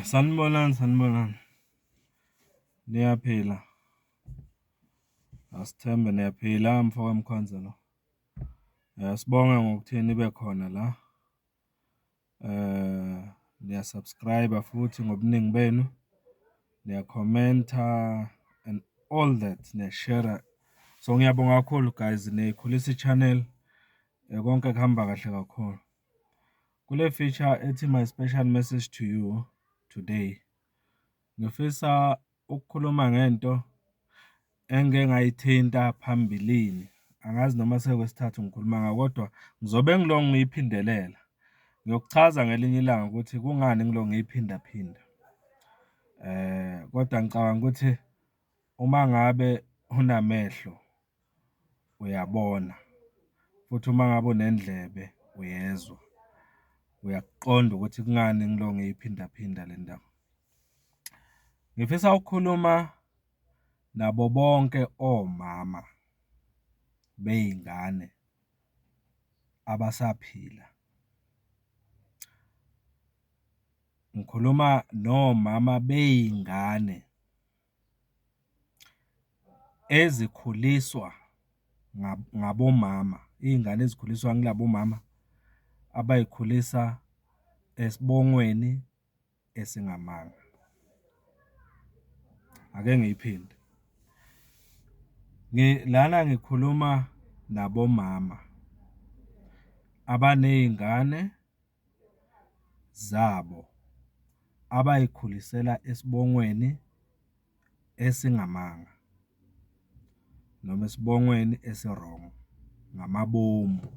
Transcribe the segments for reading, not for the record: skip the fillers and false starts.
Sanibonani. Niyaphila? Asithembe niyaphila mfowethu Mkhonza lo. Sibonge ngokuthi nibe khona la. Niya-subscribe futhi ngobuningi benu. Niya-commenta and all that. Niya-share. So ngiyabonga kakhulu guys, nikhulisa i-channel. Konke kuhamba kahle kakhulu. Kule feature ethi my special message to you today. Ngifisa ukukhuluma ngento engeke ngayithinta phambilini. Angazi noma sekwesithathu ngikhuluma ngako, kodwa ngizobe ngiloko ngiyiphindelela. Ngiyokuchaza ngelinye ilanga ukuthi kungani ngiloko ngiyiphinda. Kodwa ngicabanga ukuthi uma ngabe unamehlo uyabona, futhi uma ngabe unendlebe uyezwa. Uyakuqonda ukuthi kungani ngiloko ngiyiphinda le ndaba. Ngifisa ukukhuluma nabo bonke omama bey'ngane abasaphila. Ngikhuluma nomama bey'ngane ezikhuliswa ngabomama, iy'ngane ezikhuliswa ngilabo mama abay'khulisa esibongweni esingamanga. Ake ngiyiphinde. Lana ngikhuluma nabomama abaney'ngane zabo abay'khulisela esibongweni esingamanga noma esibongweni esi-wrong, ngamabomu,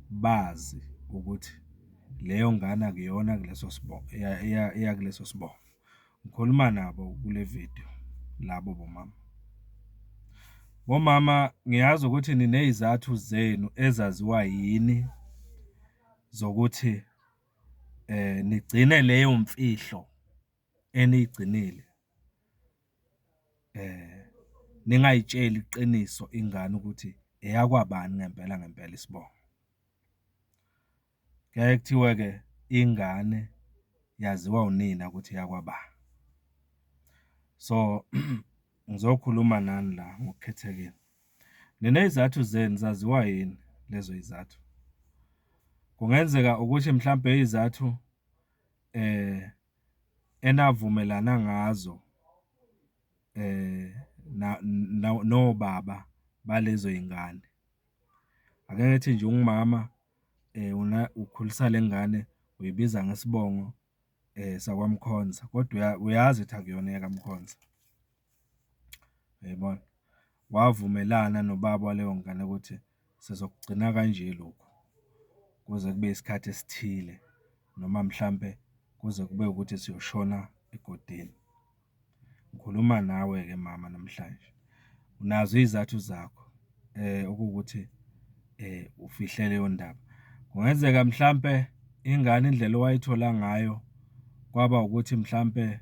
bazi ukuthi leyo ngane akuyona kuleso sibongo, iya kuleso sibongo. Ngikhuluma nabo kule video, labo bomama. Bomama, ngiyazi ukuthi niney'zathu zenu ezaziwa yini zokuthi nigcine leyo mfihlo eniyigcinile. Ningayitsheli iqiniso ingane ukuthi eyakwabani ngempela isibongo. Kuyaye kuthiwe-ke ingane yaziwa unina ukuthi eyakwabani. So ngizokhuluma nani la ngokukhethekile. Niney'zathu zenu, zaziwa yini lezo y'zathu? Kungenzeka ukuthi mhlampe izathu enavumelana ngazo nobaba balezo y'ngane. Ake ngithi nje ungumama ukhulisa le ngane, uyibiza ngesibongo sakwaMkhonza, kodwa uyazi ukuthi akuyona eyakaMkhonza. Uyayibona? Wavumelana nobaba waleyo ngane ukuthi sizokugcina kanje lokhu kuze kube isikhathi esithile, noma mhlampe kuze kube ukuthi siyoshona egodini. Ngikhuluma nawe-ke mama namhlanje. Unazo izathu zakho okuwukuthi ufihle leyo ndaba. Kungenzeka mhlampe ingane indlela owayithola ngayo kwaba ukuthi mhlampe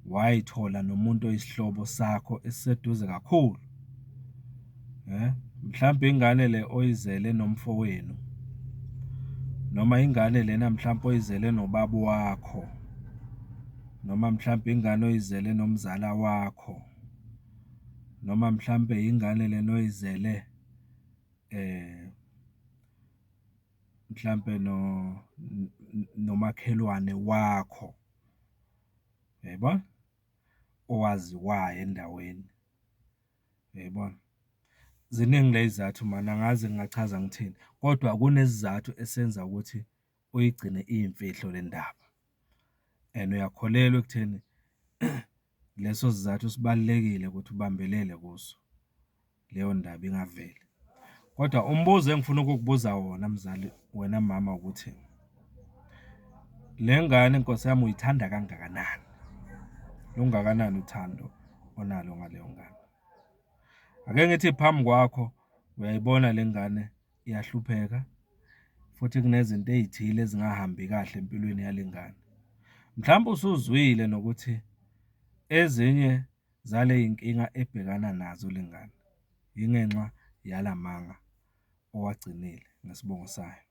wayithola nomuntu oyisihlobo sakho esiseduze kakhulu. Mhlampe ingane le oyizele nomfowenu, noma ingane lena mhlampe oyizele nobaba wakho, noma mhlampe ingane oyizele nomzala wakho, noma mhlampe ingane lena oyizele mhlampe nomakhelwane wakho. Uyayibona? Owaziwayo endaweni. Uyayibona? Ziningi ley'zathu mana, angazi ngingachaza ngithini, kodwa kunesizathu esenza ukuthi uyigcine iyimfihlo le ndaba. And uyakholelwa ekutheni leso sizathu sibalulekile ukuthi ubambelele kuso, leyo ndaba ingaveli. Kodwa umbuzo engifuna ukukubuza wona mzali, wena mama, ukuthi le ngane Nkosi yami uyithanda kangakanani? Lungakanani uthando onalo ngaleyo ngane? Ake ngithi phambi kwakho uyayibona le ngane iyahlupheka, futhi kunezinto ey'thile ezingahambi kahle empilweni yale ngane. Mhlawumbe usuzwile nokuthi ezinye zale y'nkinga ebhekana nazo le ngane yingenxa yalamanga owagcinile ngesibongo sayo.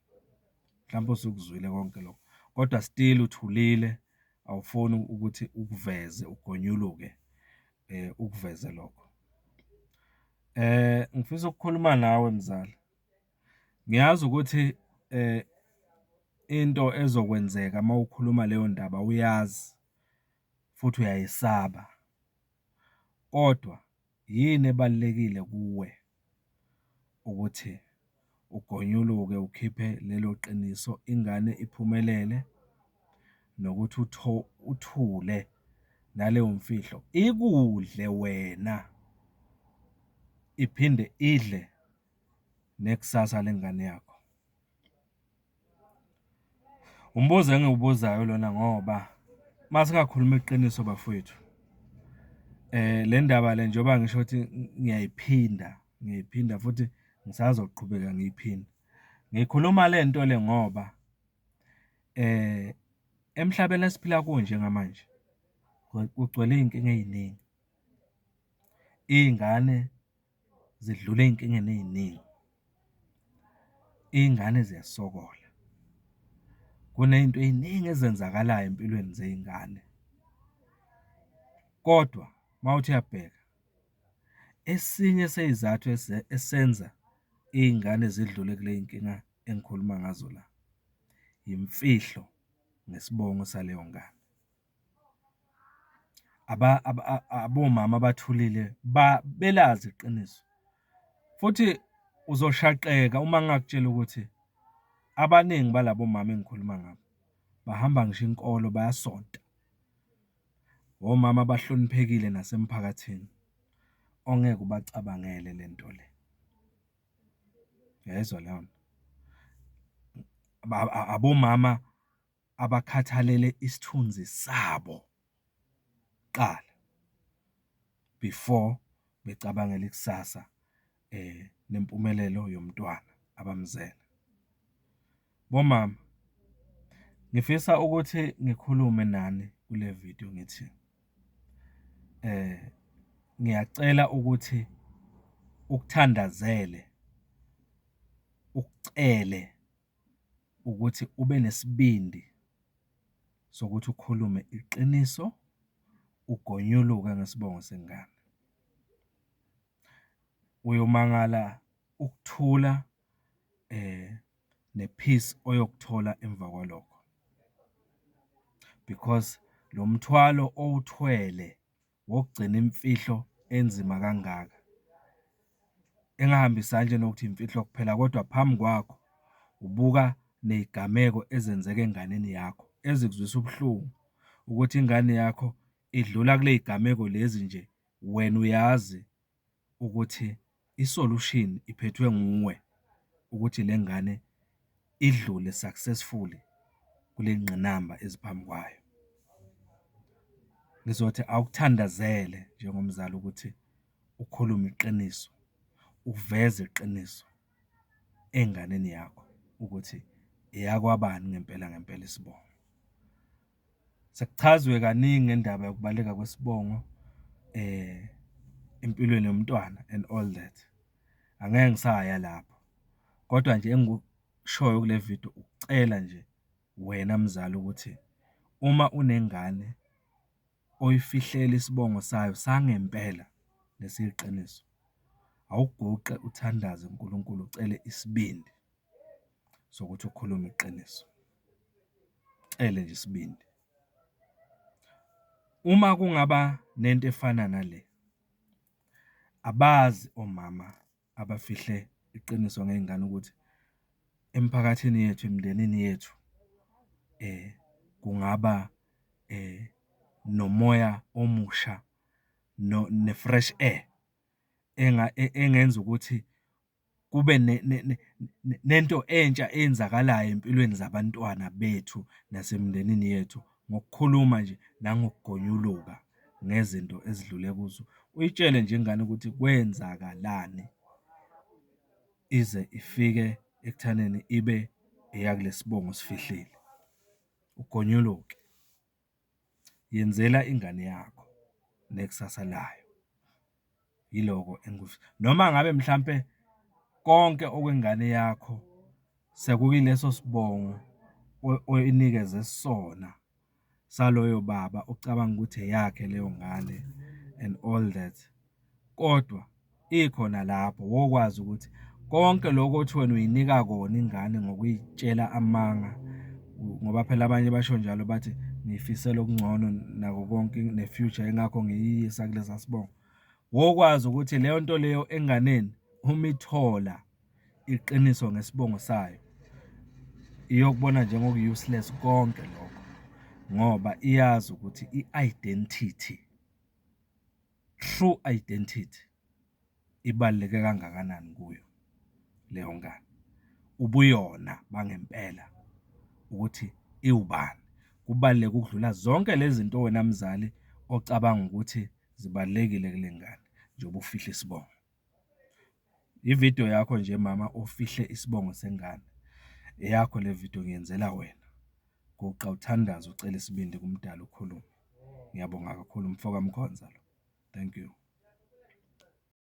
Mhlawumbe usukuzwile konke lokho, kodwa still uthulile, awufuni ukuthi ukuveze, ugonyuluke ukuveze lokho. Ngifisa ukukhuluma nawe mzala. Ngiyazi ukuthi into ezokwenzeka uma ukhuluma leyo ndaba uyazi futhi uyayisaba. Kodwa yini ebalulekile kuwe ukuthi ugonyuluke ukhiphe lelo qiniso, ingane iphumelele, nokuthi uthule naleyo mfihlo ikudle wena, iphinde idle nekusasa lengane yakho? Umbuzo engiwubuzayo lona ngoba masingakhuluma iqiniso bafowethu, le ndaba le njengoba ngisho ukuthi ngiyayiphinda futhi ngisazoqhubeka ngiyiphinda. Ngikhuluma le nto le ngoba emhlabeni esiphila kuwo njengamanje kugcwele iy'nkinga ey'ningi. Iy'ngane zidlula ey'nkingeni ey'ningi. Iy'ngane ziyasokola. Kuney'nto ey'ningi ezenzakalayo empilweni zey'ngane. Kodwa mawuthi uyabheka, esinye seyizathu esenza iy'ngane zidlule kule y'nkinga engikhuluma ngazo la, yimfihlo nesibongo saleyo ngane. Abomama abathulile belazi iqiniso, futhi uzoshaqeka uma ngingakutshela ukuthi abaningi balabo mama engikhuluma ngabo bahamba ngisho inkolo, bayasonta. Omama abahloniphekile nasemphakathini, ongeke ubacabangele le nto le. Uyayizwa leyo nto? Abomama abakhathalele isithunzi sabo kuqala before becabangela ikusasa nempumelelo yomntwana abamzele. Bomama, ngifisa ukuthi ngikhulume nani kule video ngithi ngiyacela ukuthi ukuthandazele, ukucele ukuthi ube nesibindi sokuthi ukhulume iqiniso, ugonyuluke ngesibongo sengane. Uyomangala ukuthula ne-peace oyokuthola emva kwalokho, because lo mthwalo owuthwele wokugcina imfihlo enzima kangaka engahambisani nje nokuthi imfihlo kuphela, kodwa phambi kwakho ubuka ney'gameko ezenzeka enganeni yakho ezikuzwisa ubuhlungu ukuthi ingane yakho idlula kule y'gameko lezi nje, wena uyazi ukuthi i-solution iphethwe nguwe ukuthi le ngane idlule successfully kule ngqinamba eziphambi kwayo. Ngizothi awukuthandazele njengomzali ukuthi ukhulume iqiniso, uveze iqiniso enganeni yakho ukuthi eyakwabani ngempela ngempela isibongo. Sekuchazwe kaningi ngendaba yokubaluleka kwesibongo empilweni yomntwana and all that. Angeke ngisaya lapho, kodwa nje engikushoyo kule video ukucela nje wena mzali ukuthi uma unengane oyifihlela isibongo sayo sangempela nesiyiqiniso, awuguqe uthandaze uNkulunkulu, ucele isibindi sokuthi ukhulume iqiniso. Cele nje isibindi. Uma kungaba nento efana nale, abazi omama abafihle iqiniso ngey'ngane ukuthi emphakathini yethu, emindenini yethu kungaba nomoya omusha ne-fresh air engenza ukuthi kube nento entsha eyenzakalayo empilweni zabantwana bethu nasemndenini yethu, ngokukhuluma nje nangokugonyuluka ngezinto ezidlule kuzo. Uyitshele nje ingane ukuthi kwenzakalani ize ifike ekuthaneni ibe eyakule sibongo osifihlile. Ugonyuluke. Yenzela ingane yakho nekusasa layo. Yiloko noma ngabe mhlampe konke okwengane yakho sekuyileso sibongo oyinikeze sona saloyo baba ucabanga ukuthi eyakhe leyo ngane and all that. Kodwa ikhona lapho wokwazi ukuthi konke lokho othi wena uyinika kona ingane ngokuyitshela amanga, ngoba phela abanye basho njalo bathi ngiyifisela okungcono nako konke ne-future engakho ngiyisa kulesa sibongo. Wokwazi ukuthi leyo nto leyo enganeni uma ithola iqiniso ngesibongo sayo, iyokubona njengoku-useless konke lokho, ngoba iyazi ukuthi i-identity, true identity ibaluleke kangakanani kuyo leyo ngane, ubuyona bangempela ukuthi iwubani. Kubaluleke ukudlula zonke lezi zinto wena mzali ocabanga ukuthi zibalulekile kule ngane njengoba ufihla isibongo. Ividiyo yakho nje mama ofihle isibongo sengane, eyakho le video ngiyenzela wena. Guqa uthandaze ucele isibindi kuMdali ukhulume. Ngiyabonga kakhulu mfoka Mkhonza lo. Thank you.